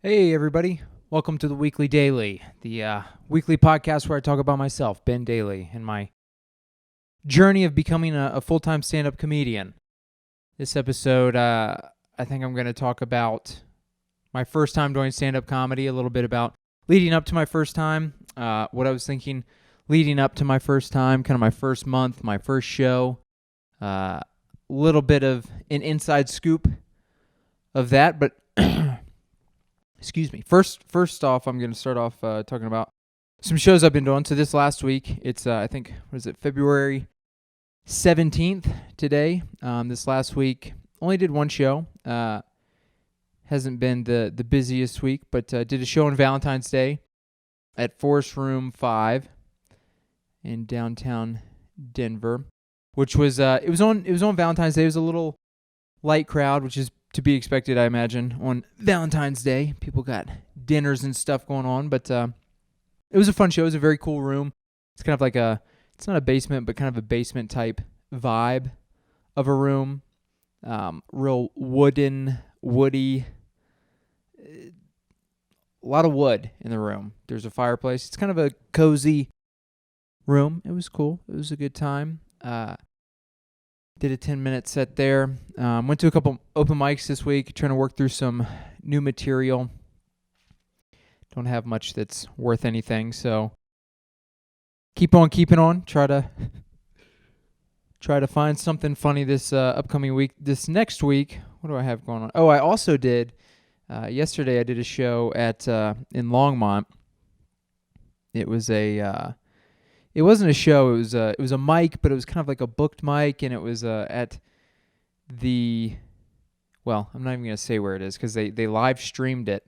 Hey, everybody. Welcome to the Weekly Daily, the weekly podcast where I talk about myself, Ben Dailey, and my journey of becoming a full-time stand-up comedian. This episode, I think I'm going to talk about my first time doing stand-up comedy, a little bit about leading up to my first time, what I was thinking leading up to my first time, kind of my first month, my first show, a little bit of an inside scoop of that, but excuse me. First off, I'm going to start off talking about some shows I've been doing. So this last week, it's I think February 17th today. This last week, only did one show. Hasn't been the busiest week, but did a show on Valentine's Day at Forest Room 5 in downtown Denver, which was it was on Valentine's Day. It was a little light crowd, which is to be expected, I imagine, on Valentine's Day. People got dinners and stuff going on, but it was a fun show. It was a very cool room. It's kind of like it's not a basement, but kind of a basement type vibe of a room. Real woody, a lot of wood in the room. There's a fireplace. It's kind of a cozy room. It was cool. It was a good time. Did a 10-minute set there. Went to a couple open mics this week, trying to work through some new material. Don't have much that's worth anything, so keep on keeping on. Try to find something funny this upcoming week. This next week, what do I have going on? Oh, I also did yesterday. I did a show at in Longmont. It was it wasn't a show. It was a mic, but it was kind of like a booked mic, and it was at the. Well, I'm not even gonna say where it is because they live streamed it,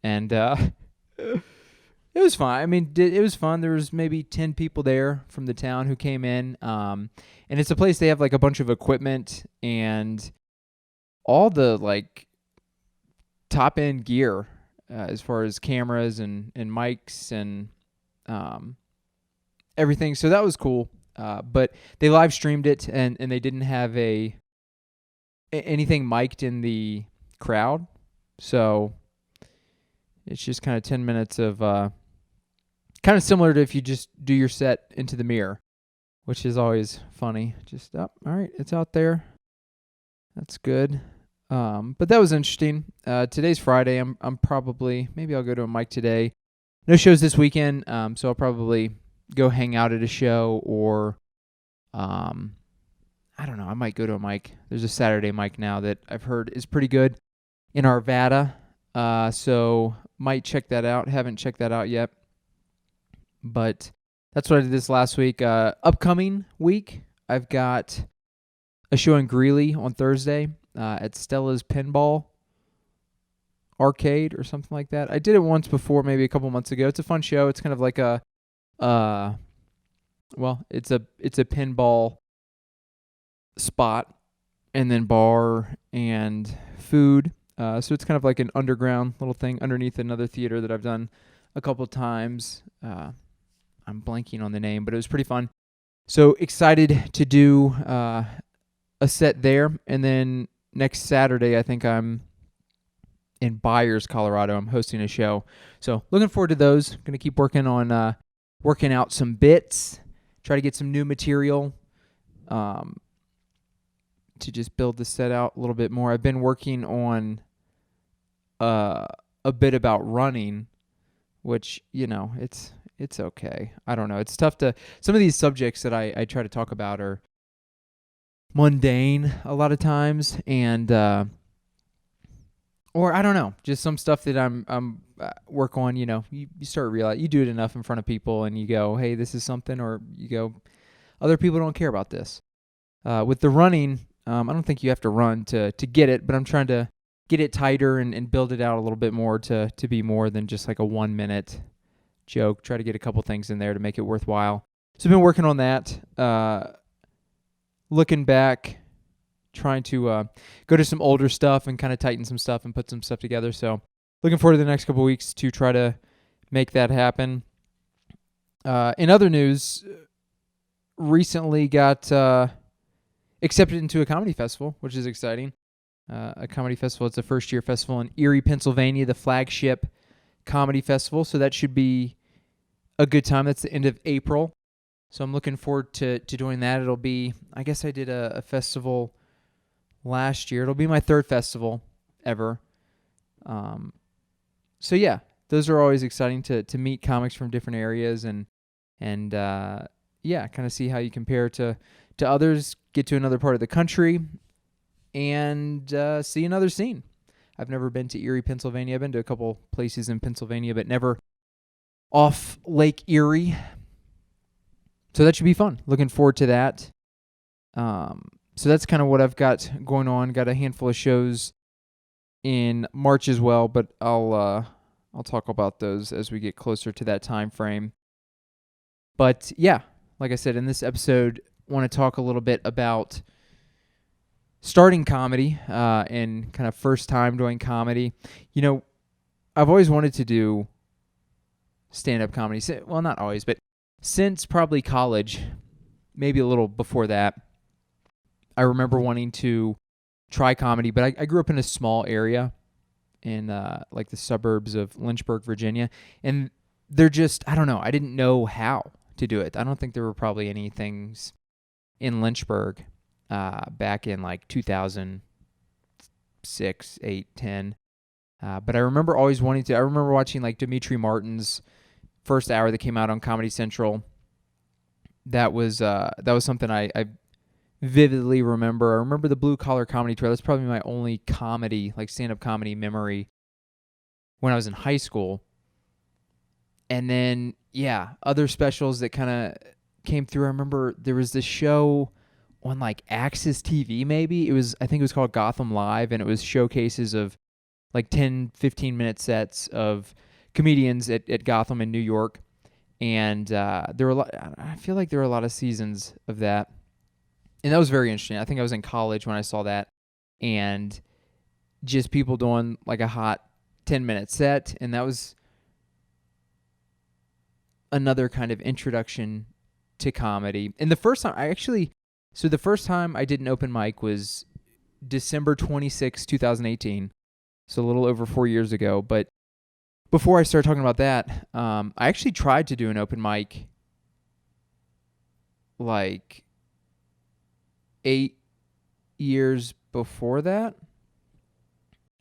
and it was fun. I mean, it was fun. There was maybe 10 people there from the town who came in, and it's a place they have like a bunch of equipment and all the like top end gear as far as cameras and mics and everything. So that was cool. But they live streamed it and they didn't have anything mic'd in the crowd. So it's just kind of 10 minutes of kind of similar to if you just do your set into the mirror, which is always funny. Just all right, it's out there. That's good. But that was interesting. Today's Friday. I'm probably maybe I'll go to a mic today. No shows this weekend, so I'll probably go hang out at a show or I don't know, I might go to a mic. There's a Saturday mic now that I've heard is pretty good in Arvada, so might check that out. Haven't checked that out yet, but that's what I did this last week. Upcoming week, I've got a show in Greeley on Thursday at Stella's Pinball Arcade or something like that. I did it once before, maybe a couple months ago. It's a fun show. It's kind of like a it's a pinball spot and then bar and food. So it's kind of like an underground little thing underneath another theater that I've done a couple times. I'm blanking on the name, but it was pretty fun. So excited to do a set there. And then next Saturday, I think I'm in Byers, Colorado. I'm hosting a show. So looking forward to those. Going to keep working on working out some bits, try to get some new material to just build the set out a little bit more. I've been working on a bit about running, which, you know, it's okay. I don't know. It's tough to... Some of these subjects that I try to talk about are mundane a lot of times, and... or I don't know, just some stuff that I'm work on. You know, you start to realize you do it enough in front of people, and you go, "Hey, this is something," or you go, "Other people don't care about this." With the running, I don't think you have to run to get it, but I'm trying to get it tighter and build it out a little bit more to be more than just like a 1-minute joke. Try to get a couple things in there to make it worthwhile. So I've been working on that. Looking back, trying to go to some older stuff and kind of tighten some stuff and put some stuff together. So looking forward to the next couple of weeks to try to make that happen. In other news, recently got accepted into a comedy festival, which is exciting. a comedy festival. It's a first-year festival in Erie, Pennsylvania, the flagship comedy festival. So that should be a good time. That's the end of April. So I'm looking forward to doing that. It'll be, I guess I did a festival last year. It'll be my third festival ever. So yeah, those are always exciting to meet comics from different areas and yeah, kind of see how you compare to others, get to another part of the country, and see another scene. I've never been to Erie, Pennsylvania. I've been to a couple places in Pennsylvania, but never off Lake Erie. So that should be fun. Looking forward to that. So that's kind of what I've got going on. Got a handful of shows in March as well, but I'll talk about those as we get closer to that time frame. But yeah, like I said, in this episode, I want to talk a little bit about starting comedy and kind of first time doing comedy. You know, I've always wanted to do stand-up comedy. Well, not always, but since probably college, maybe a little before that, I remember wanting to try comedy, but I grew up in a small area in like the suburbs of Lynchburg, Virginia, and they're just, I don't know, I didn't know how to do it. I don't think there were probably any things in Lynchburg back in like 2006, 8, 10. But I remember always wanting to. I remember watching like Dimitri Martin's first hour that came out on Comedy Central. That was something I vividly remember. I remember the Blue Collar Comedy Tour. That's probably my only comedy, like stand-up comedy memory when I was in high school. And then, yeah, other specials that kind of came through. I remember there was this show on like Axis TV maybe. I think it was called Gotham Live, and it was showcases of like 10, 15-minute sets of comedians at Gotham in New York. And there were I feel like there were a lot of seasons of that. And that was very interesting. I think I was in college when I saw that. And just people doing like a hot 10-minute set. And that was another kind of introduction to comedy. And the first time the first time I did an open mic was December 26, 2018. So a little over 4 years ago. But before I start talking about that, I actually tried to do an open mic like 8 years before that.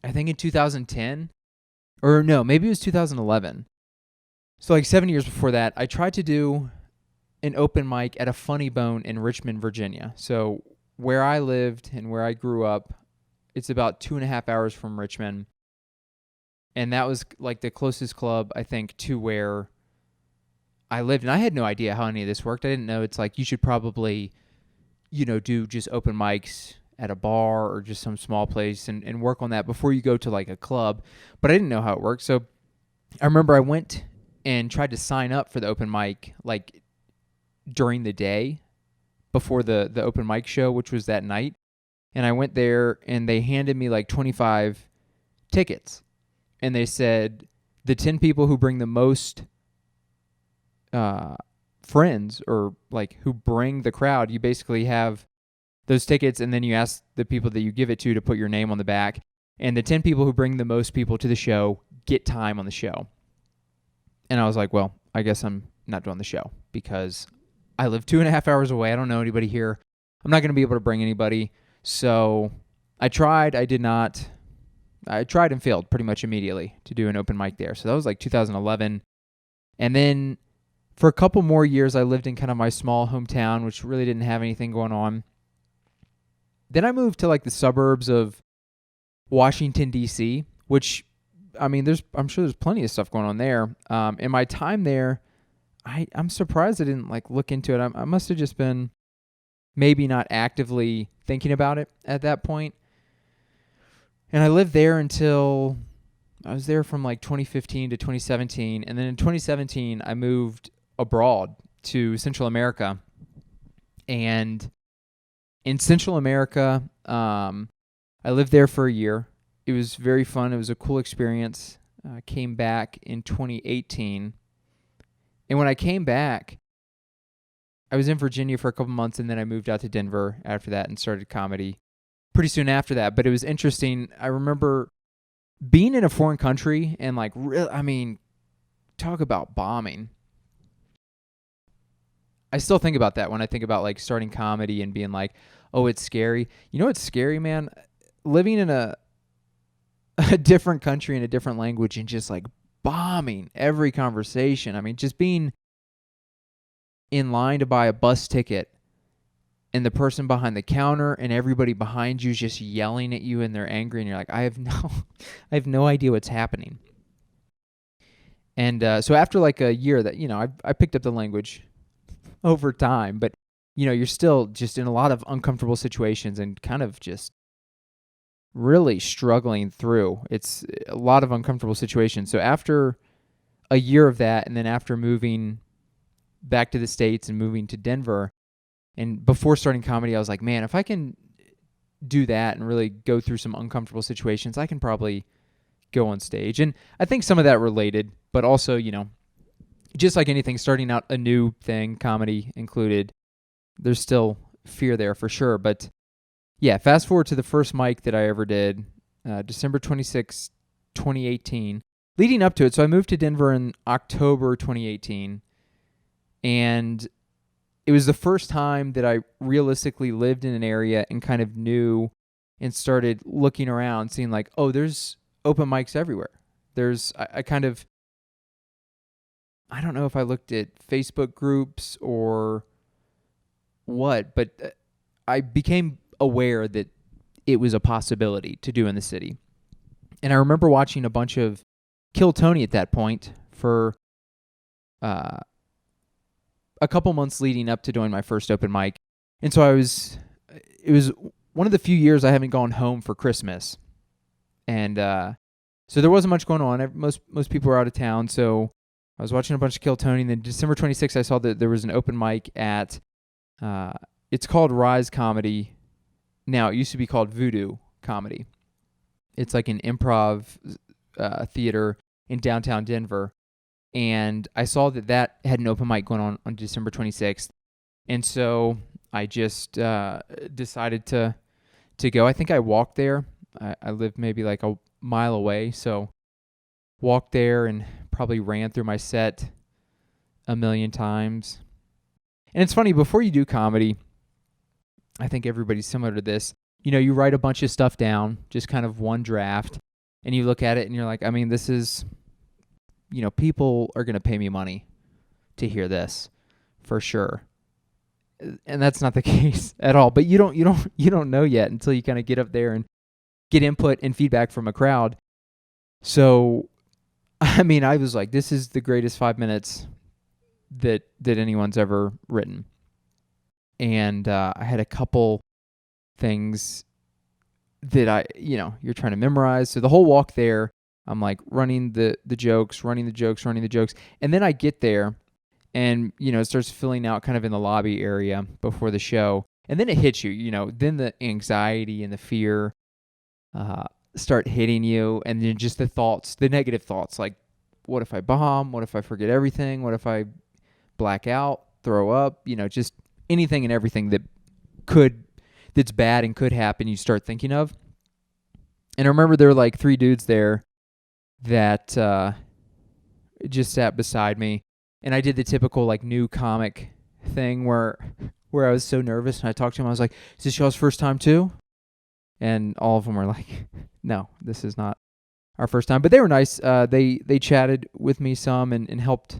I think in 2010. Or no, maybe it was 2011. So like 7 years before that, I tried to do an open mic at a Funny Bone in Richmond, Virginia. So where I lived and where I grew up, it's about 2.5 hours from Richmond. And that was like the closest club, I think, to where I lived. And I had no idea how any of this worked. I didn't know it's like you should probably, do just open mics at a bar or just some small place and work on that before you go to like a club. But I didn't know how it worked. So I remember I went and tried to sign up for the open mic like during the day before the open mic show, which was that night. And I went there and they handed me like 25 tickets. And they said the 10 people who bring the most friends or like who bring the crowd, you basically have those tickets and then you ask the people that you give it to put your name on the back. And the 10 people who bring the most people to the show get time on the show. And I was like, well, I guess I'm not doing the show because I live 2.5 hours away. I don't know anybody here. I'm not going to be able to bring anybody. So I tried. I tried and failed pretty much immediately to do an open mic there. So that was like 2011. And then for a couple more years, I lived in kind of my small hometown, which really didn't have anything going on. Then I moved to like the suburbs of Washington, D.C., which, I mean, I'm sure there's plenty of stuff going on there. In my time there, I'm surprised I didn't like look into it. I must have just been maybe not actively thinking about it at that point. And I lived there until I was there from like 2015 to 2017. And then in 2017, I moved abroad to Central America. And in Central America, I lived there for a year. It was very fun. It was a cool experience. I came back in 2018. And when I came back, I was in Virginia for a couple months, and then I moved out to Denver after that and started comedy pretty soon after that. But it was interesting. I remember being in a foreign country and like, talk about bombing. I still think about that when I think about like starting comedy and being like, oh, it's scary. You know what's scary, man? Living in a different country in a different language and just like bombing every conversation. I mean, just being in line to buy a bus ticket and the person behind the counter and everybody behind you is just yelling at you and they're angry and you're like, I have no idea what's happening. And so after like a year that, I picked up the language over time, but you're still just in a lot of uncomfortable situations and kind of just really struggling through. It's a lot of uncomfortable situations. So after a year of that, and then after moving back to the States and moving to Denver, and before starting comedy, I was like, man, if I can do that and really go through some uncomfortable situations, I can probably go on stage. And I think some of that related, but also, just like anything, starting out a new thing, comedy included, there's still fear there for sure. But yeah, fast forward to the first mic that I ever did, December 26, 2018. Leading up to it, so I moved to Denver in October 2018, and it was the first time that I realistically lived in an area and kind of knew and started looking around, seeing like, oh, there's open mics everywhere. I don't know if I looked at Facebook groups or what, but I became aware that it was a possibility to do in the city. And I remember watching a bunch of Kill Tony at that point for a couple months leading up to doing my first open mic. And so it was one of the few years I haven't gone home for Christmas. And so there wasn't much going on. Most people were out of town, so I was watching a bunch of Kill Tony, and then December 26th, I saw that there was an open mic at, it's called Rise Comedy. Now, it used to be called Voodoo Comedy. It's like an improv theater in downtown Denver. And I saw that had an open mic going on December 26th. And so I just decided to go. I think I walked there. I lived maybe like a mile away, so walked there and probably ran through my set a million times. And it's funny, before you do comedy, I think everybody's similar to this. You write a bunch of stuff down, just kind of one draft, and you look at it and you're like, this is, people are going to pay me money to hear this for sure. And that's not the case at all. But you don't know yet until you kind of get up there and get input and feedback from a crowd. So, I was like, this is the greatest 5 minutes that anyone's ever written. And I had a couple things that you're trying to memorize. So the whole walk there, I'm like running the jokes. And then I get there and, it starts filling out kind of in the lobby area before the show. And then it hits you, then the anxiety and the fear start hitting you. And then just the negative thoughts, like, what if I bomb? What if I forget everything? What if I black out, throw up? Just anything and everything that's bad and could happen, you start thinking of. And I remember there were like 3 dudes there that just sat beside me, and I did the typical like new comic thing where I was so nervous, and I talked to him. I was like, "Is this y'all's first time too?" And all of them were like, "No, this is not our first time." But they were nice. They chatted with me some and helped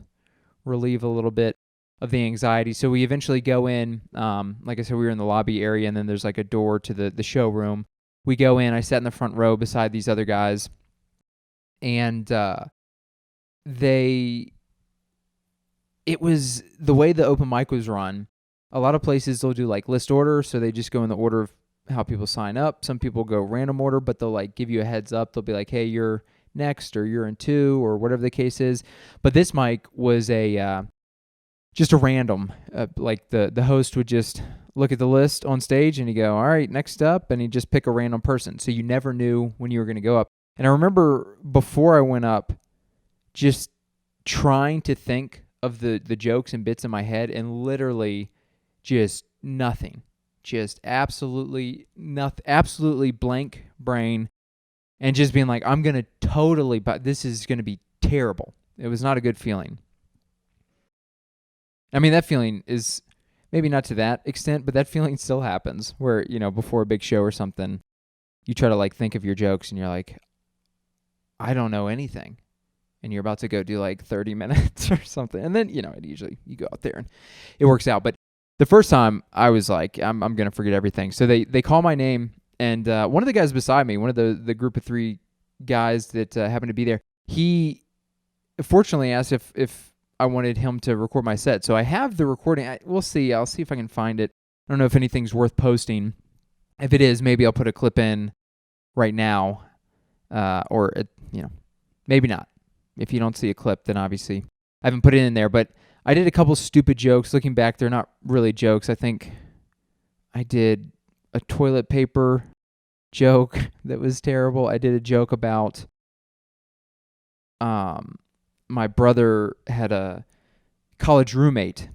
relieve a little bit of the anxiety. So we eventually go in. Like I said, we were in the lobby area, and then there's like a door to the showroom. We go in. I sat in the front row beside these other guys, and it was the way the open mic was run. A lot of places they'll do like list order, so they just go in the order of how people sign up. Some people go random order, but they'll like give you a heads up. They'll be like, "Hey, you're next," or "You're in 2," or whatever the case is. But this mic was just a random. Like the host would just look at the list on stage and he'd go, "All right, next up," and he'd just pick a random person. So you never knew when you were going to go up. And I remember before I went up, just trying to think of the jokes and bits in my head, and literally just nothing just absolutely nothing, absolutely blank brain, and just being like, I'm going to totally, but this is going to be terrible. It was not a good feeling. I mean, that feeling is maybe not to that extent, but that feeling still happens where, before a big show or something, you try to like think of your jokes and you're like, I don't know anything. And you're about to go do like 30 minutes or something. And then, it usually you go out there and it works out. But the first time I was like, I'm going to forget everything. So they call my name, and one of the guys beside me, one of the group of 3 guys that happened to be there, he fortunately asked if I wanted him to record my set. So I have the recording. We'll see. I'll see if I can find it. I don't know if anything's worth posting. If it is, maybe I'll put a clip in right now, or maybe not. If you don't see a clip, then obviously I haven't put it in there. But I did a couple stupid jokes. Looking back, they're not really jokes. I think I did a toilet paper joke that was terrible. I did a joke about my brother had a college roommate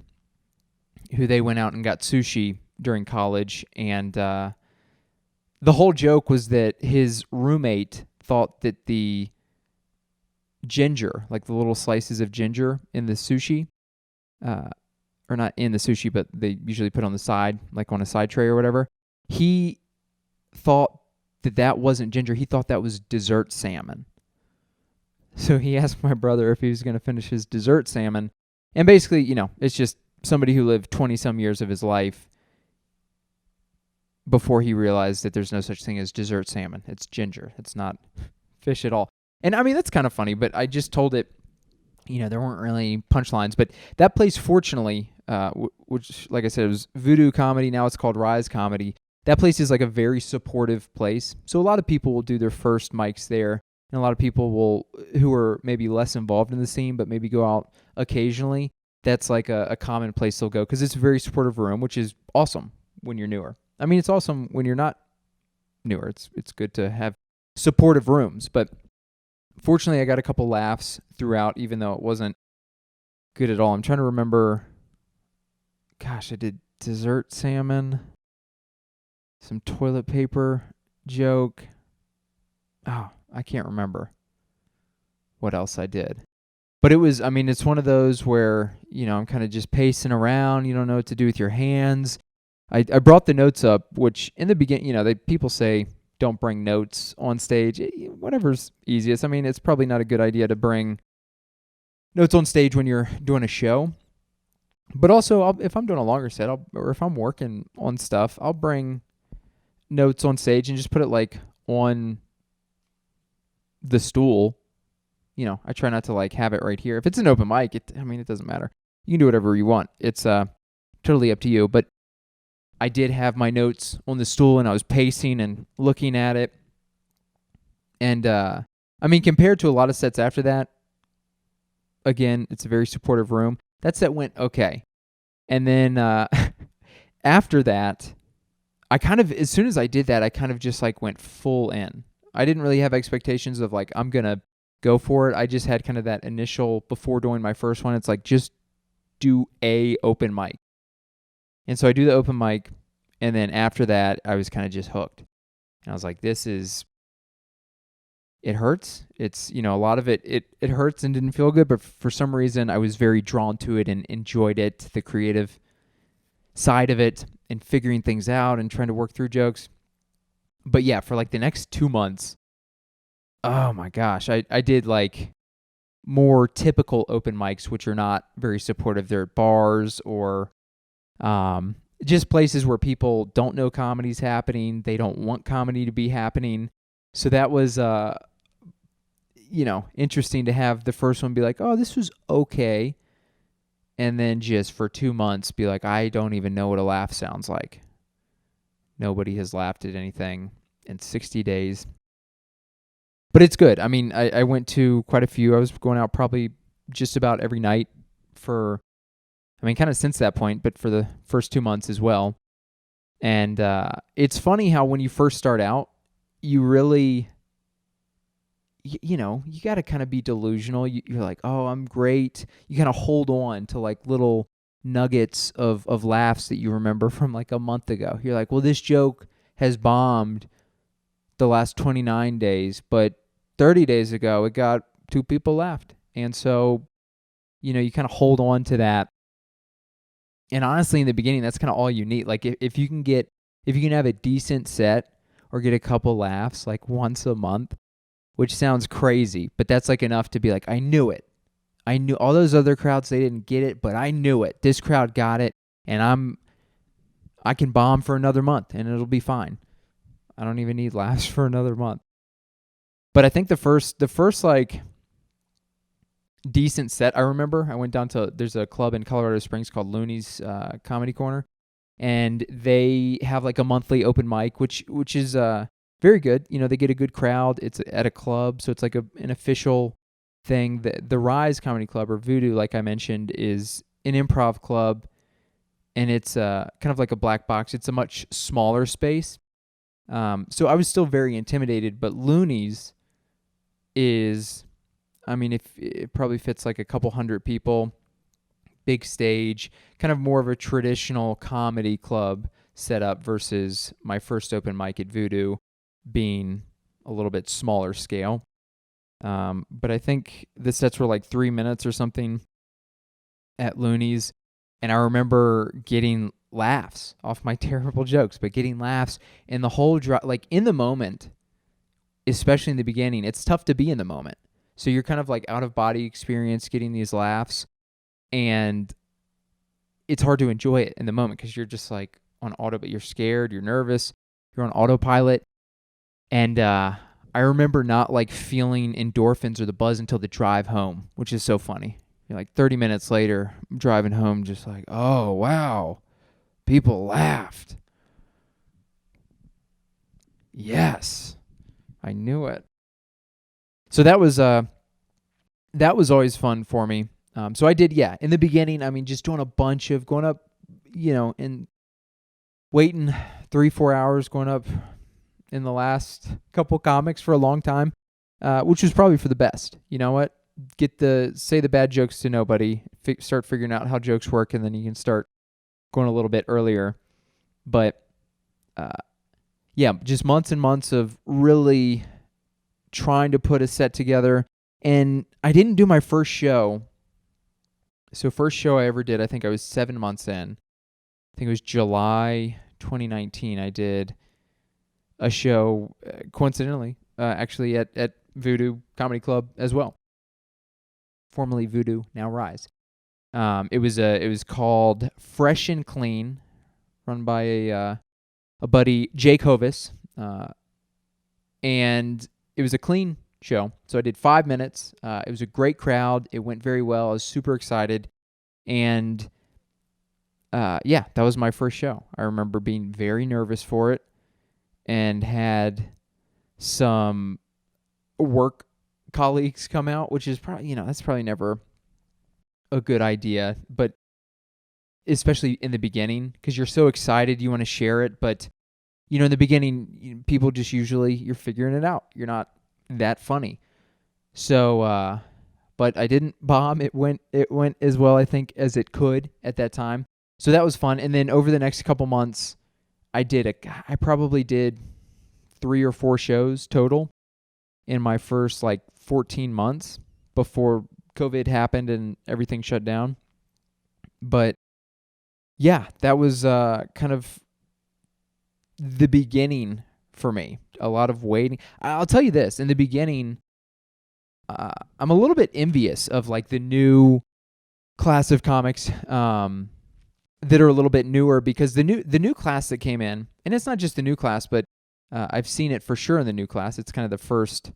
who they went out and got sushi during college, and the whole joke was that his roommate thought that the ginger, like the little slices of ginger in the sushi, or not in the sushi, but they usually put on the side, like on a side tray or whatever, he thought that wasn't ginger. He thought that was dessert salmon. So he asked my brother if he was going to finish his dessert salmon. And basically, it's just somebody who lived 20-some years of his life before he realized that there's no such thing as dessert salmon. It's ginger. It's not fish at all. And I mean, that's kind of funny, but I just told it, there weren't really punchlines. But that place, fortunately, which, like I said, it was Voodoo Comedy. Now it's called Rise Comedy. That place is like a very supportive place. So a lot of people will do their first mics there. And a lot of people who are maybe less involved in the scene, but maybe go out occasionally. That's like a common place they'll go because it's a very supportive room, which is awesome when you're newer. I mean, it's awesome when you're not newer. It's good to have supportive rooms. But fortunately, I got a couple laughs throughout, even though it wasn't good at all. I'm trying to remember. Gosh, I did dessert salmon, some toilet paper joke. Oh, I can't remember what else I did. But it's one of those where, I'm kind of just pacing around. You don't know what to do with your hands. I brought the notes up, which in the beginning, people say don't bring notes on stage. Whatever's easiest. I mean, it's probably not a good idea to bring notes on stage when you're doing a show. But also, if I'm doing a longer set, or if I'm working on stuff, I'll bring notes on stage and just put it like on the stool. I try not to like have it right here. If it's an open mic, it doesn't matter. You can do whatever you want. It's totally up to you. But I did have my notes on the stool, and I was pacing and looking at it. And compared to a lot of sets after that, again, it's a very supportive room. That set went okay. And then after that, as soon as I did that, I kind of just like went full in. I didn't really have expectations of like, I'm going to go for it. I just had kind of that initial, before doing my first one, it's like, just do a open mic. And so I do the open mic, and then after that, I was kind of just hooked. And I was like, it hurts. It's, a lot of it hurts and didn't feel good, but for some reason, I was very drawn to it and enjoyed it, the creative side of it, and figuring things out and trying to work through jokes. But yeah, for like the next 2 months, oh my gosh, I did like more typical open mics, which are not very supportive. They're at bars or just places where people don't know comedy's happening. They don't want comedy to be happening. So that was, interesting to have the first one be like, oh, this was okay. And then just for 2 months be like, I don't even know what a laugh sounds like. Nobody has laughed at anything in 60 days. But it's good. I mean, I went to quite a few. I was going out probably just about every night for, kind of since that point, but for the first 2 months as well. And it's funny how when you first start out, you really, you got to kind of be delusional. You're like, oh, I'm great. You kind of hold on to like little nuggets of laughs that you remember from like a month ago. You're like, well, this joke has bombed the last 29 days, but 30 days ago it got 2 people laughed. And so, you kind of hold on to that. And honestly, in the beginning, that's kind of all you need. Like if you can have a decent set or get a couple laughs like once a month, which sounds crazy, but that's like enough to be like, I knew it. I knew all those other crowds, they didn't get it, but I knew it. This crowd got it, and I can bomb for another month, and it'll be fine. I don't even need laughs for another month. But I think the first like decent set, I remember I went down to, there's a club in Colorado Springs called Looney's Comedy Corner, and they have like a monthly open mic, which is very good. They get a good crowd. It's at a club, so it's like an official thing. The Rise Comedy Club, or Voodoo, like I mentioned, is an improv club, and it's kind of like a black box. It's a much smaller space. So I was still very intimidated, but Looney's is, if it probably fits like a couple hundred people, big stage, kind of more of a traditional comedy club setup versus my first open mic at Voodoo being a little bit smaller scale. But I think the sets were like 3 minutes or something at Looney's, and I remember getting laughs off my terrible jokes, but getting laughs, and the whole like in the moment, especially in the beginning, it's tough to be in the moment. So you're kind of like out of body experience getting these laughs, and it's hard to enjoy it in the moment because you're just like on auto, but you're scared, you're nervous, you're on autopilot. And I remember not like feeling endorphins or the buzz until the drive home, which is so funny. You're like 30 minutes later, I'm driving home just like, oh, wow, people laughed. Yes, I knew it. So that was always fun for me. So I did, in the beginning, just doing a bunch of going up, and waiting 3-4 hours, going up in the last couple comics for a long time, which was probably for the best. You know what? Say the bad jokes to nobody, start figuring out how jokes work, and then you can start going a little bit earlier. But just months and months of really trying to put a set together. And I didn't do my first show. So first show I ever did, I think I was 7 months in. I think it was July 2019. I did a show, coincidentally, actually at Voodoo Comedy Club as well. Formerly Voodoo, now Rise. It was called Fresh and Clean, run by a buddy, Jake Hovis, and it was a clean show. So I did 5 minutes. It was a great crowd. It went very well. I was super excited, and that was my first show. I remember being very nervous for it, and had some work colleagues come out, which is probably, that's probably never a good idea, but especially in the beginning, because you're so excited, you want to share it. But, in the beginning, people just usually, you're figuring it out. You're not that funny. So, but I didn't bomb. It went as well, I think, as it could at that time. So that was fun. And then over the next couple months, I probably did 3 or 4 shows total in my first 14 months before COVID happened and everything shut down. But that was kind of the beginning for me. A lot of waiting. I'll tell you this, in the beginning, I'm a little bit envious of the new class of comics that are a little bit newer, because the new class that came in, and it's not just the new class, but I've seen it for sure in the new class. It's kind of the first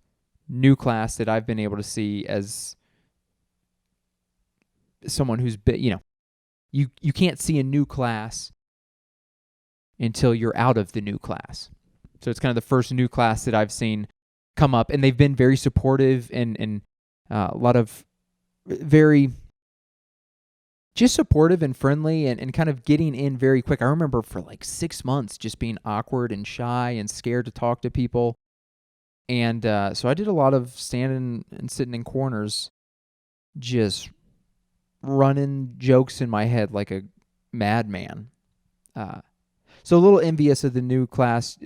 new class that I've been able to see as someone who's been, you can't see a new class until you're out of the new class. So it's kind of the first new class that I've seen come up, and they've been very supportive and a lot of very just supportive and friendly and kind of getting in very quick. I remember for 6 months just being awkward and shy and scared to talk to people. And so I did a lot of standing and sitting in corners, just running jokes in my head like a madman. So a little envious of the new class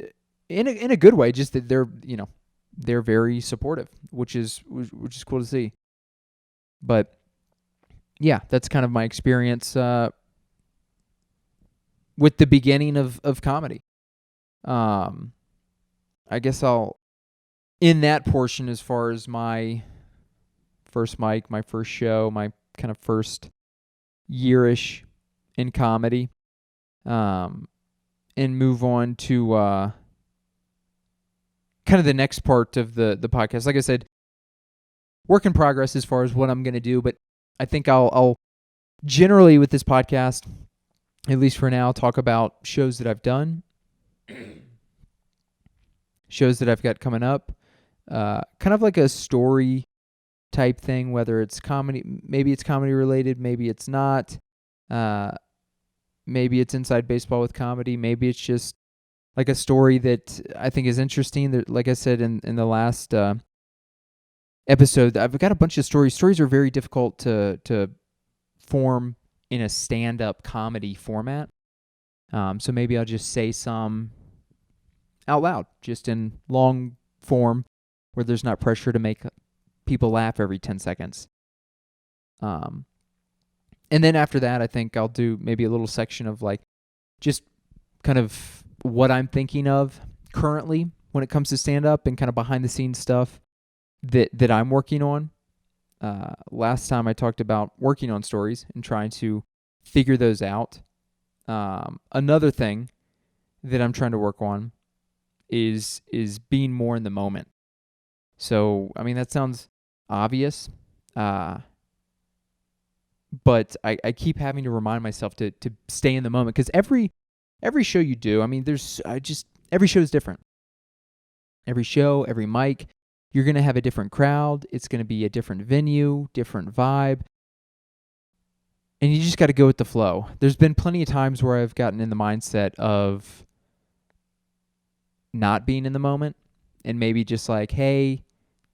in a good way, just that they're very supportive, which is cool to see. But yeah, that's kind of my experience with the beginning of comedy. I guess I'll in that portion as far as my first mic, my first show, my kind of first yearish in comedy, and move on to kind of the next part of the podcast. Like I said, work in progress as far as what I'm going to do, but I think I'll generally with this podcast, at least for now, talk about shows that I've done, shows that I've got coming up, kind of like a story type thing, whether it's comedy, maybe it's comedy related, maybe it's not, maybe it's inside baseball with comedy, maybe it's just like a story that I think is interesting. That, like I said in the last episode, I've got a bunch of stories. Stories are very difficult to form in a stand-up comedy format. So maybe I'll just say some out loud, just in long form, where there's not pressure to make people laugh every 10 seconds. And then after that, I think I'll do maybe a little section of like just kind of what I'm thinking of currently when it comes to stand-up and kind of behind-the-scenes stuff that I'm working on. Last time I talked about working on stories and trying to figure those out. Another thing that I'm trying to work on is being more in the moment. So, I mean, that sounds obvious, but I keep having to remind myself to stay in the moment, because every show you do, I mean, every show is different. Every show, every mic, you're going to have a different crowd. It's going to be a different venue, different vibe. And you just got to go with the flow. There's been plenty of times where I've gotten in the mindset of not being in the moment and maybe just like, hey,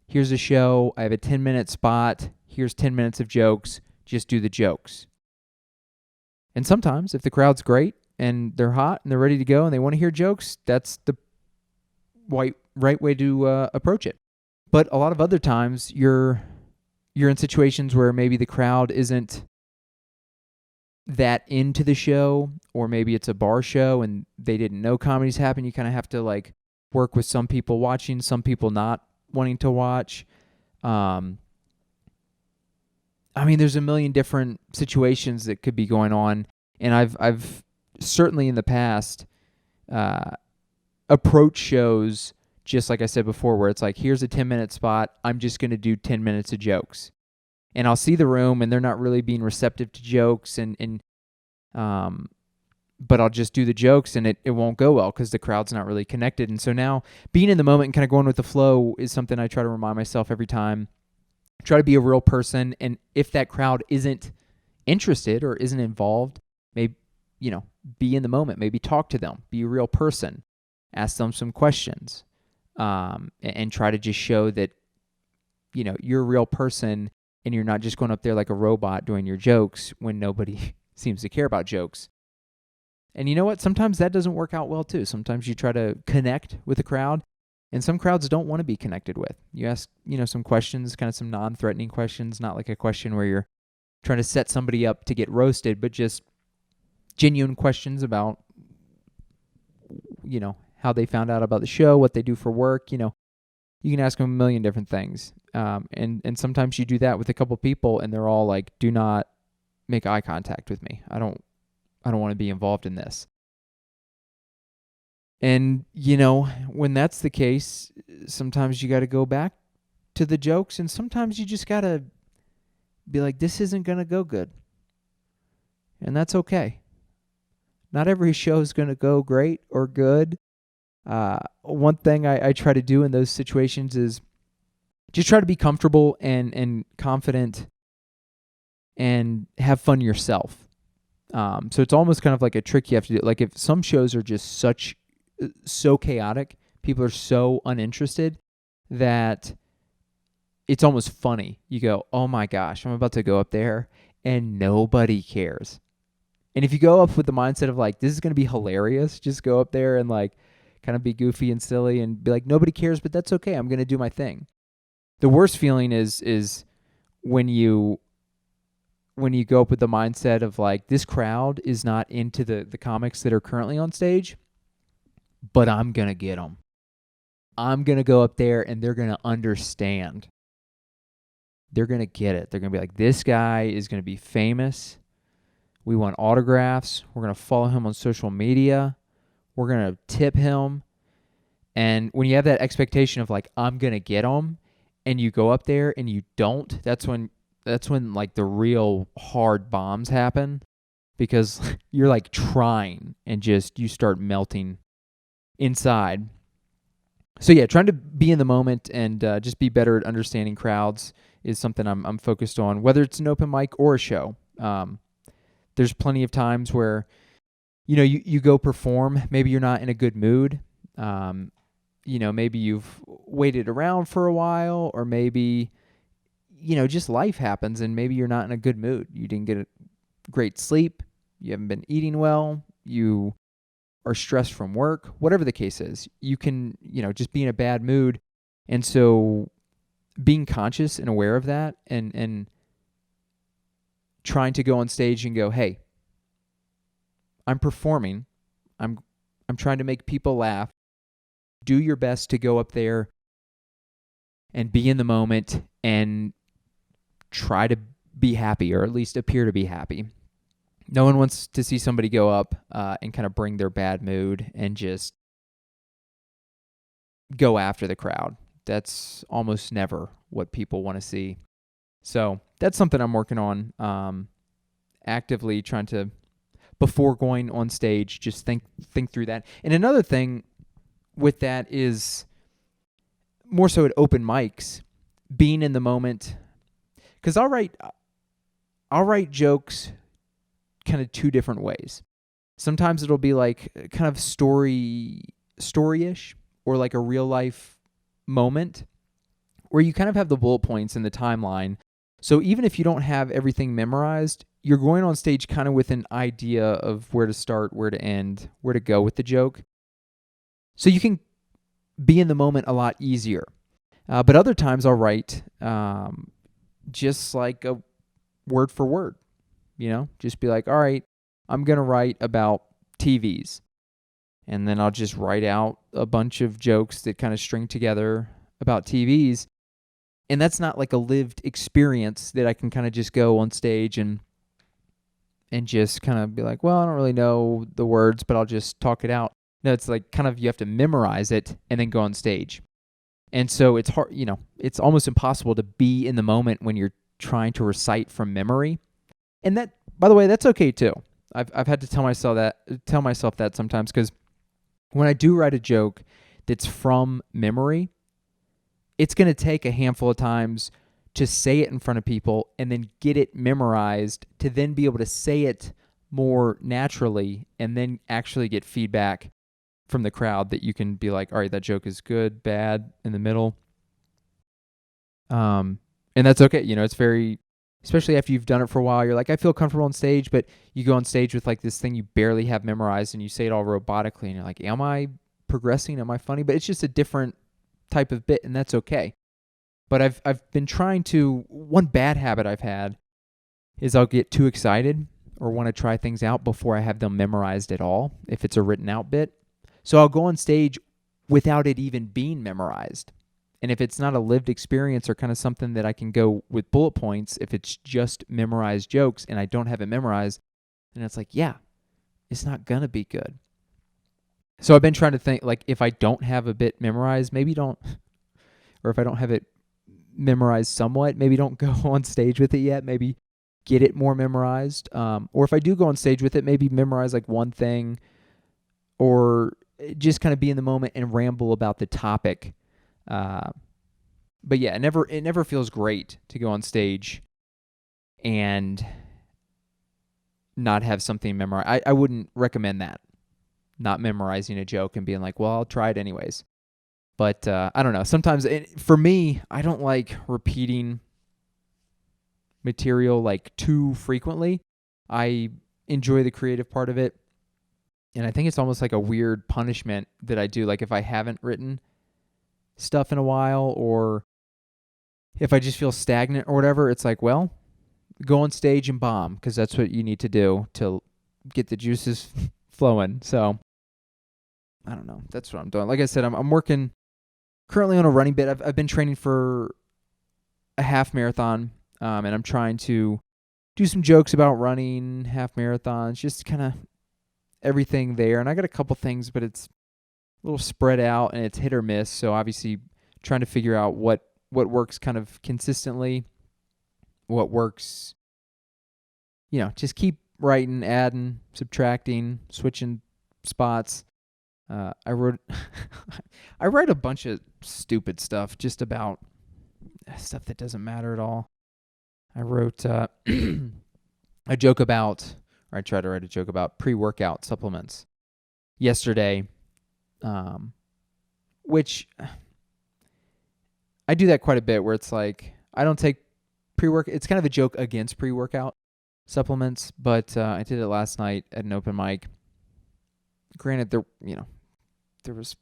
here's a show. I have a 10-minute spot. Here's 10 minutes of jokes. Just do the jokes. And sometimes if the crowd's great and they're hot and they're ready to go and they want to hear jokes, that's the right way to approach it. But a lot of other times you're in situations where maybe the crowd isn't that into the show, or maybe it's a bar show and they didn't know comedy's happening. You kind of have to like work with some people watching, some people not wanting to watch. I mean, there's a million different situations that could be going on, and I've certainly in the past approached shows just like I said before, where it's like, here's a 10-minute spot. I'm just going to do 10 minutes of jokes. And I'll see the room and they're not really being receptive to jokes, but I'll just do the jokes and it won't go well because the crowd's not really connected. And so now being in the moment and kind of going with the flow is something I try to remind myself every time. Try to be a real person, and if that crowd isn't interested or isn't involved, maybe, be in the moment, maybe talk to them, be a real person, ask them some questions, and try to just show that, you're a real person and you're not just going up there like a robot doing your jokes when nobody seems to care about jokes. And you know what? Sometimes that doesn't work out well too. Sometimes you try to connect with the crowd, and some crowds don't want to be connected with. You ask, some questions, kind of some non-threatening questions, not like a question where you're trying to set somebody up to get roasted, but just genuine questions about, how they found out about the show, what they do for work. You can ask them a million different things. And sometimes you do that with a couple people and they're all like, do not make eye contact with me. I don't want to be involved in this. And, when that's the case, sometimes you got to go back to the jokes, and sometimes you just got to be like, this isn't going to go good. And that's okay. Not every show is going to go great or good. One thing I try to do in those situations is just try to be comfortable and confident and have fun yourself. So it's almost kind of like a trick you have to do. Like if some shows are just so chaotic, people are so uninterested that it's almost funny. You go, oh my gosh, I'm about to go up there and nobody cares. And if you go up with the mindset of like, this is going to be hilarious, just go up there and like kind of be goofy and silly and be like, nobody cares, but that's okay. I'm going to do my thing. The worst feeling is when you go up with the mindset of like, this crowd is not into the comics that are currently on stage, but I'm going to get them. I'm going to go up there and they're going to understand. They're going to get it. They're going to be like, this guy is going to be famous. We want autographs. We're going to follow him on social media. We're going to tip him. And when you have that expectation of like, I'm going to get him, and you go up there and you don't, that's when like the real hard bombs happen, because you're like trying and just you start melting inside. So yeah, trying to be in the moment and just be better at understanding crowds is something I'm focused on, whether it's an open mic or a show. There's plenty of times where, you go perform. Maybe you're not in a good mood. Maybe you've waited around for a while, or maybe, just life happens and maybe you're not in a good mood. You didn't get a great sleep. You haven't been eating well. You are stressed from work. Whatever the case is, you can, just be in a bad mood. And so being conscious and aware of that and trying to go on stage and go, hey, I'm performing. I'm trying to make people laugh. Do your best to go up there and be in the moment and try to be happy, or at least appear to be happy. No one wants to see somebody go up and kind of bring their bad mood and just go after the crowd. That's almost never what people want to see. So that's something I'm working on, actively trying to, before going on stage, just think through that. And another thing with that is more so at open mics, being in the moment. Because I'll write jokes kind of two different ways. Sometimes it'll be like kind of story-ish, or like a real life moment where you kind of have the bullet points in the timeline. So even if you don't have everything memorized, you're going on stage kind of with an idea of where to start, where to end, where to go with the joke. So you can be in the moment a lot easier. But other times I'll write just like a word for word, just be like, all right, I'm going to write about TVs. And then I'll just write out a bunch of jokes that kind of string together about TVs. And that's not like a lived experience that I can kind of just go on stage and just kind of be like, well, I don't really know the words, but I'll just talk it out. No, it's like kind of you have to memorize it and then go on stage. And so it's hard, it's almost impossible to be in the moment when you're trying to recite from memory. And that, by the way, that's okay too. I've had to tell myself that sometimes, because when I do write a joke that's from memory, it's going to take a handful of times to say it in front of people and then get it memorized to then be able to say it more naturally and then actually get feedback from the crowd that you can be like, all right, that joke is good, bad, in the middle. And that's okay. It's very, especially after you've done it for a while, you're like, I feel comfortable on stage, but you go on stage with like this thing you barely have memorized and you say it all robotically and you're like, am I progressing? Am I funny? But it's just a different type of bit, and that's okay. But I've been trying to, one bad habit I've had is I'll get too excited or want to try things out before I have them memorized at all, if it's a written out bit. So I'll go on stage without it even being memorized. And if it's not a lived experience or kind of something that I can go with bullet points, if it's just memorized jokes and I don't have it memorized, then it's like, yeah, it's not going to be good. So I've been trying to think, like, if I don't have a bit memorized, maybe don't, or if I don't have it memorized somewhat, maybe don't go on stage with it yet. Maybe get it more memorized. Or if I do go on stage with it, maybe memorize like one thing, or just kind of be in the moment and ramble about the topic. But yeah, it never feels great to go on stage and not have something memorized. I wouldn't recommend that. Not memorizing a joke and being like, well, I'll try it anyways. But I don't know. Sometimes, for me, I don't like repeating material like too frequently. I enjoy the creative part of it. And I think it's almost like a weird punishment that I do. Like if I haven't written stuff in a while, or if I just feel stagnant or whatever, it's like, well, go on stage and bomb, because that's what you need to do to get the juices flowing. So I don't know. That's what I'm doing. Like I said, I'm working currently on a running bit. I've been training for a half marathon, and I'm trying to do some jokes about running half marathons, just kind of everything there. And I got a couple things, but it's a little spread out and it's hit or miss. So obviously trying to figure out what works kind of consistently, what works, just keep writing, adding, subtracting, switching spots. I wrote a bunch of stupid stuff just about stuff that doesn't matter at all. I wrote I tried to write a joke about pre-workout supplements yesterday, which I do that quite a bit, where it's like I don't take pre-workout. It's kind of a joke against pre-workout supplements, but I did it last night at an open mic. Granted, there was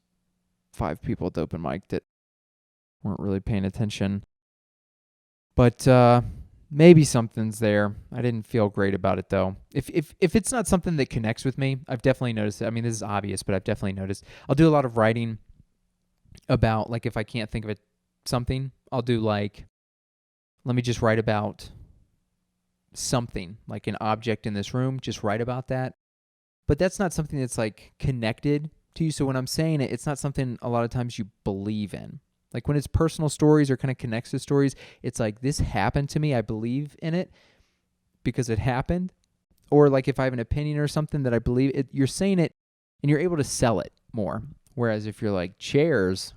5 people at the open mic that weren't really paying attention, but maybe something's there. I didn't feel great about it though. If it's not something that connects with me, I've definitely noticed it. I mean, this is obvious, but I've definitely noticed. I'll do a lot of writing about, like, if I can't think of something, I'll do like, let me just write about something, like an object in this room, just write about that. But that's not something that's like connected to you. So when I'm saying it, it's not something a lot of times you believe in. Like when it's personal stories or kind of connects to stories, it's like, this happened to me, I believe in it because it happened. Or like if I have an opinion or something that I believe it, you're saying it and you're able to sell it more. Whereas if you're like, chairs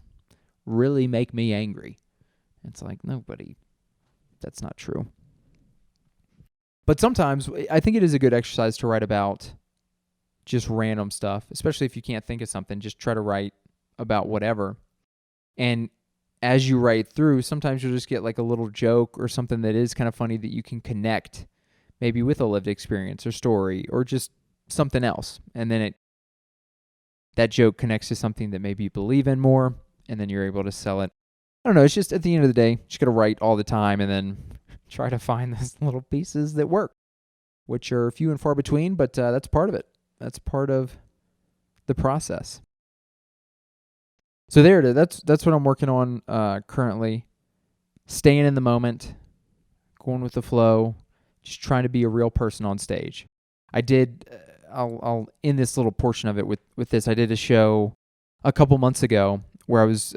really make me angry, it's like, that's not true. But sometimes I think it is a good exercise to write about just random stuff, especially if you can't think of something. Just try to write about whatever. And as you write through, sometimes you'll just get like a little joke or something that is kind of funny that you can connect maybe with a lived experience or story or just something else. And then that joke connects to something that maybe you believe in more, and then you're able to sell it. I don't know. It's just at the end of the day, you just got to write all the time and then try to find those little pieces that work, which are few and far between, but that's part of it. That's part of the process. So there it is. That's what I'm working on currently. Staying in the moment, going with the flow, just trying to be a real person on stage. I did, I'll end this little portion of it with this. I did a show a couple months ago where I was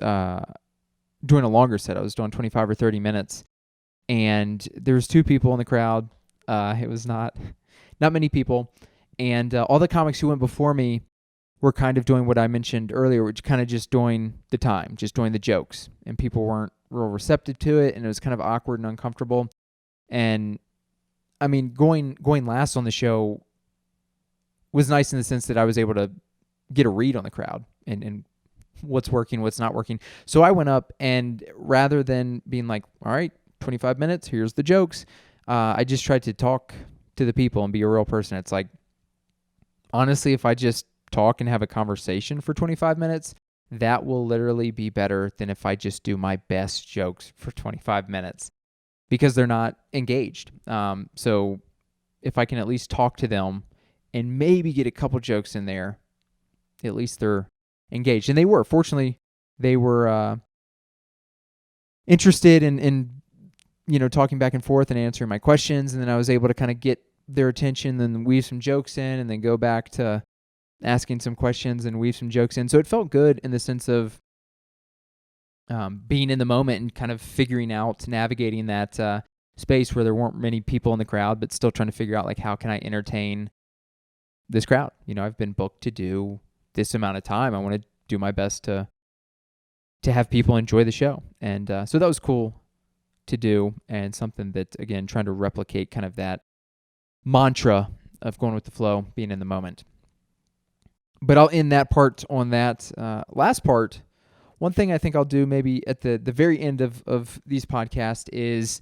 doing a longer set. I was doing 25 or 30 minutes, and there was 2 people in the crowd. It was not many people, and all the comics who went before me were kind of doing what I mentioned earlier, which kind of just doing the time, just doing the jokes, and people weren't real receptive to it, and it was kind of awkward and uncomfortable. And I mean, going last on the show was nice in the sense that I was able to get a read on the crowd and what's working, what's not working. So I went up, and rather than being like, all right, 25 minutes, here's the jokes, I just tried to talk to the people and be a real person. It's like, honestly, if I just talk and have a conversation for 25 minutes, that will literally be better than if I just do my best jokes for 25 minutes because they're not engaged. So if I can at least talk to them and maybe get a couple jokes in there, at least they're engaged. And they were. Fortunately, they were interested in talking back and forth and answering my questions. And then I was able to kind of get their attention, then weave some jokes in, and then go back to asking some questions and weave some jokes in. So it felt good in the sense of being in the moment and kind of figuring out, navigating that space where there weren't many people in the crowd, but still trying to figure out, like, how can I entertain this crowd? I've been booked to do this amount of time. I want to do my best to have people enjoy the show. And so that was cool to do, and something that, again, trying to replicate kind of that mantra of going with the flow, being in the moment. But I'll end that part on that. Last part, one thing I think I'll do maybe at the very end of these podcasts is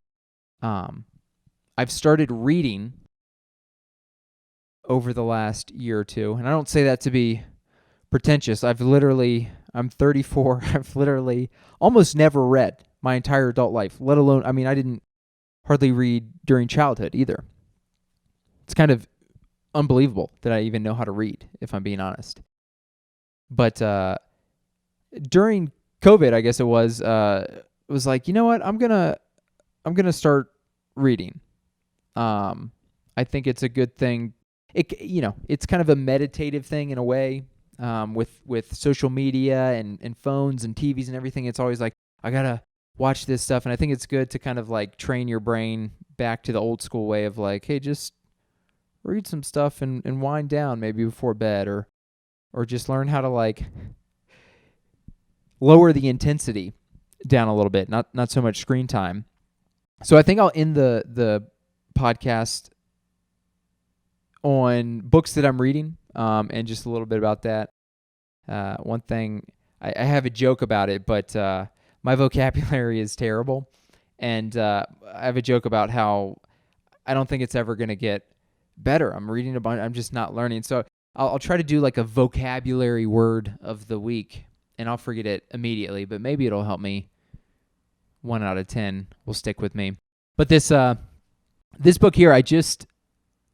I've started reading over the last year or two, and I don't say that to be pretentious. I'm 34. I've literally almost never read my entire adult life, let alone, I didn't hardly read during childhood either. It's kind of unbelievable that I even know how to read, if I'm being honest. But during COVID, I guess it was like, you know what? I'm gonna start reading. I think it's a good thing. It's kind of a meditative thing in a way. With social media and phones and TVs and everything, it's always like, I gotta watch this stuff. And I think it's good to kind of like train your brain back to the old school way of like, hey, just read some stuff and wind down maybe before bed, or just learn how to like lower the intensity down a little bit, not so much screen time. So I think I'll end the podcast on books that I'm reading, and just a little bit about that. One thing, I have a joke about it, but my vocabulary is terrible, and I have a joke about how I don't think it's ever going to get better. I'm reading a bunch, I'm just not learning. So I'll try to do like a vocabulary word of the week, and I'll forget it immediately, but maybe it'll help me. 1 out of 10 will stick with me. But this book here, I just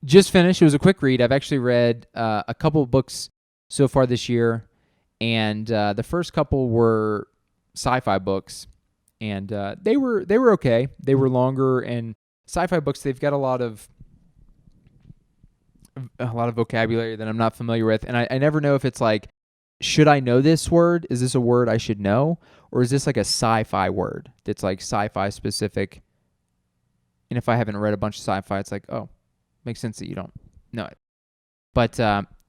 finished. It was a quick read. I've actually read a couple of books so far this year, and the first couple were sci-fi books, and they were okay. They were longer, and sci-fi books, they've got a lot of vocabulary that I'm not familiar with, and I never know if it's like, should I know this word? Is this a word I should know? Or is this like a sci-fi word that's like sci-fi specific? And if I haven't read a bunch of sci-fi, it's like, oh, makes sense that you don't know it. But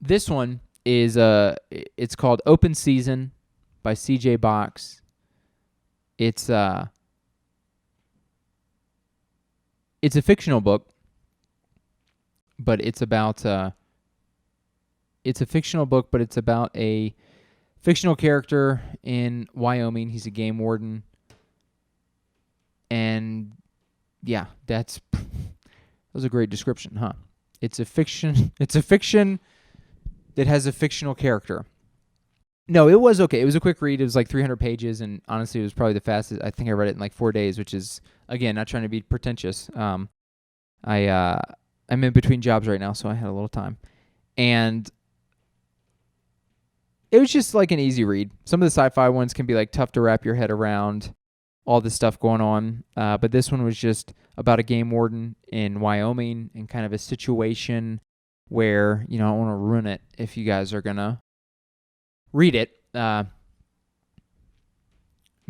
this one is it's called Open Season by C.J. Box. It's a fictional book, but it's about a fictional character in Wyoming. He's a game warden. And yeah, that was a great description, huh? It's a fiction that has a fictional character. No, it was okay. It was a quick read. It was like 300 pages, and honestly, it was probably the fastest. I think I read it in like 4 days, which is, again, not trying to be pretentious. I'm in between jobs right now, so I had a little time. And it was just like an easy read. Some of the sci-fi ones can be like tough to wrap your head around all this stuff going on. But this one was just about a game warden in Wyoming and kind of a situation where, I don't want to ruin it if you guys are going to read it. But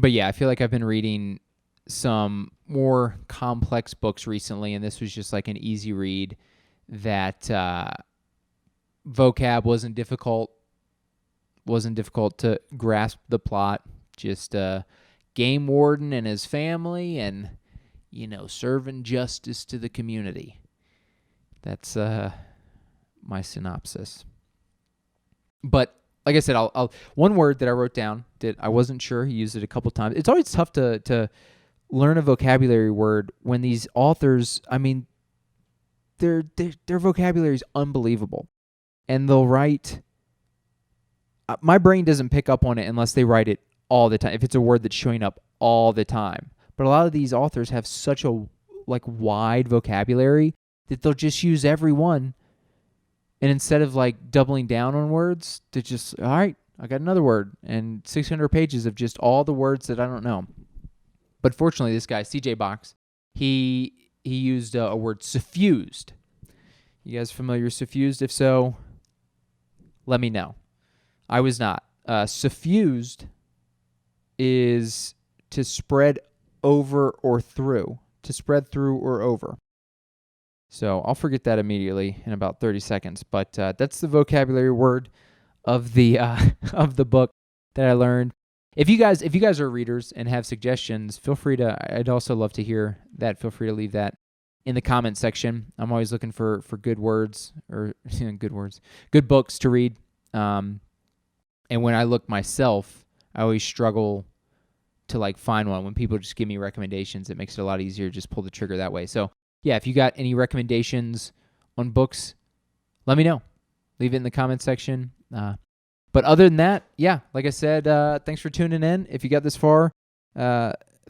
yeah, I feel like I've been reading some more complex books recently, and this was just like an easy read that vocab wasn't difficult to grasp the plot. Just a game warden and his family and, serving justice to the community. That's my synopsis. But like I said, I'll one word that I wrote down that I wasn't sure, he used it a couple times. It's always tough to learn a vocabulary word when these authors, their vocabulary is unbelievable. And they'll write, my brain doesn't pick up on it unless they write it all the time, if it's a word that's showing up all the time. But a lot of these authors have such a wide vocabulary that they'll just use every one. And instead of doubling down on words, they just, all right, I got another word, and 600 pages of just all the words that I don't know. But fortunately, this guy, CJ Box, he used a word, suffused. You guys familiar with suffused? If so, let me know. I was not. Suffused is to spread over or through, to spread through or over. So I'll forget that immediately in about 30 seconds. But that's the vocabulary word of the book that I learned. If you guys are readers and have suggestions, feel free to. I'd also love to hear that. Feel free to leave that in the comment section. I'm always looking for good words or good books to read. And when I look myself, I always struggle to find one. When people just give me recommendations, it makes it a lot easier to just pull the trigger that way. So yeah, if you got any recommendations on books, let me know. Leave it in the comment section. But other than that, yeah, like I said, thanks for tuning in. If you got this far,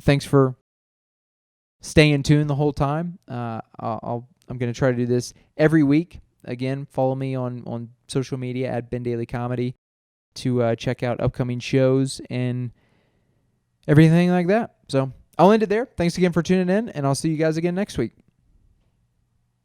thanks for staying tuned the whole time. I'm going to try to do this every week. Again, follow me on social media at Ben Dailey Comedy to check out upcoming shows and everything like that. So I'll end it there. Thanks again for tuning in, and I'll see you guys again next week.